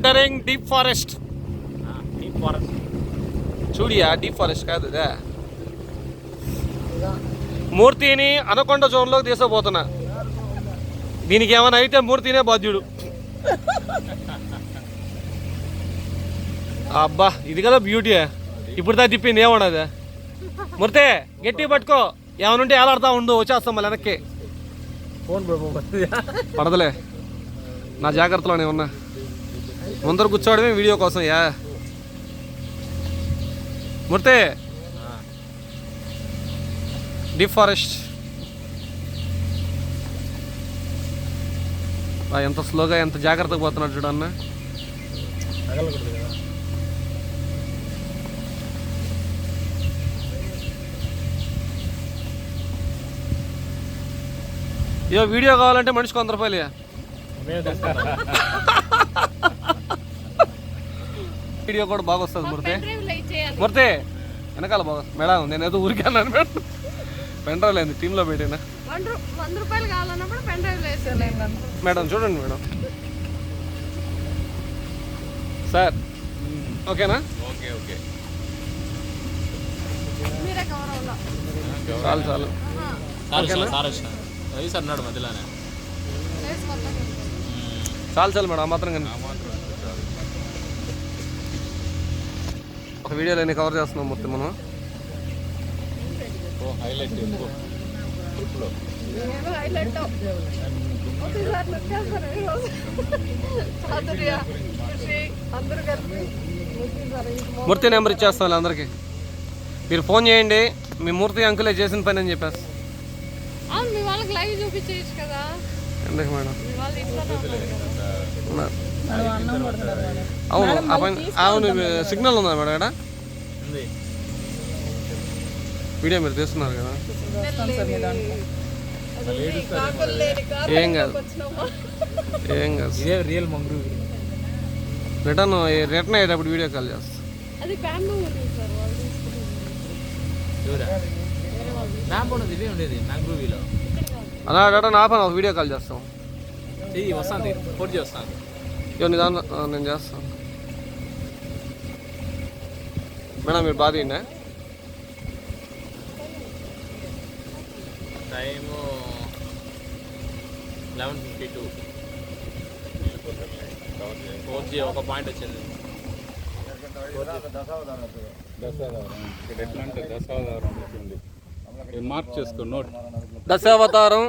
Entering deep forest. Chudiyan, deep forest కాదు ఇదే. మూర్తిని అనకొండ జోన్లోకి తీసుకుపోతున్నా. దీనికి ఏమైనా అయితే మూర్తినే బాధ్యుడు. అబ్బా ఇది కదా బ్యూటీ. ఇప్పుడు దా తిప్పింది ఏమన్నది. మూర్తి గట్టి పట్టుకో, ఏమనుంటే ఏలాడుతూ ఉండు, వచ్చేస్తాం మళ్ళీ వెనక్కి. పడదలే, నా జాగ్రత్తలోనే ఉన్నా. ముందర కూర్చోవడమే వీడియో కోసం. మూర్తి డీప్ ఫారెస్ట్ ఎంత స్లోగా ఎంత జాగ్రత్తగా పోతున్నాడు చూడన్న. ఇదో వీడియో కావాలంటే మనిషికి 100 రూపాయలు. వీడియో కూడా బాగా వస్తుంది మూర్తి. మూర్తి వెనకాల బాగా మేడం, నేనేదో ఊరికే అన్నాను మేడం. పెన్ డ్రైవ్ లేదు, టీంలో పెట్టినా. 100 రూపాయలు కావాలన్నప్పుడు పెన్ డ్రైవ్ మేడం చూడండి మేడం. సార్ ఓకేనా? చాలు చాలు చాలు చాలు మేడం, ఆ మాత్రం కానీ. ఒక వీడియోలో ఎన్ని కవర్ చేస్తున్నాం మొత్తం మనం. మూర్తి నెంబర్ ఇచ్చేస్తాం అందరికి. మీరు ఫోన్ చేయండి, మీ మూర్తి అంకులే చేసిన పని అని చెప్పేసి. ఎందుకు మేడం? అవును అవును, సిగ్నల్ ఉందా మేడం ఇక్కడ? వీడియో మీరు తీస్తున్నారు కదా, ఏం కాదు ఏం కాదు. రియల్ మంగ్రూ రిటర్న్ అయ్యేటప్పుడు వీడియో కాల్ చేస్తా. అలా రిటర్న్ ఆపని ఒక వీడియో కాల్ చేస్తాం. ఇవన్నీ దాన్ని నేను చేస్తాను మేడం. మీరు బాగా తిండే టైము 11:52. 4G ఒక పాయింట్ వచ్చింది. మార్క్ చేసుకో నోట్. దశావతారం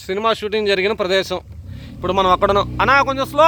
సినిమా షూటింగ్ జరిగిన ప్రదేశం. ఇప్పుడు మనం అక్కడ కొంచెం స్లో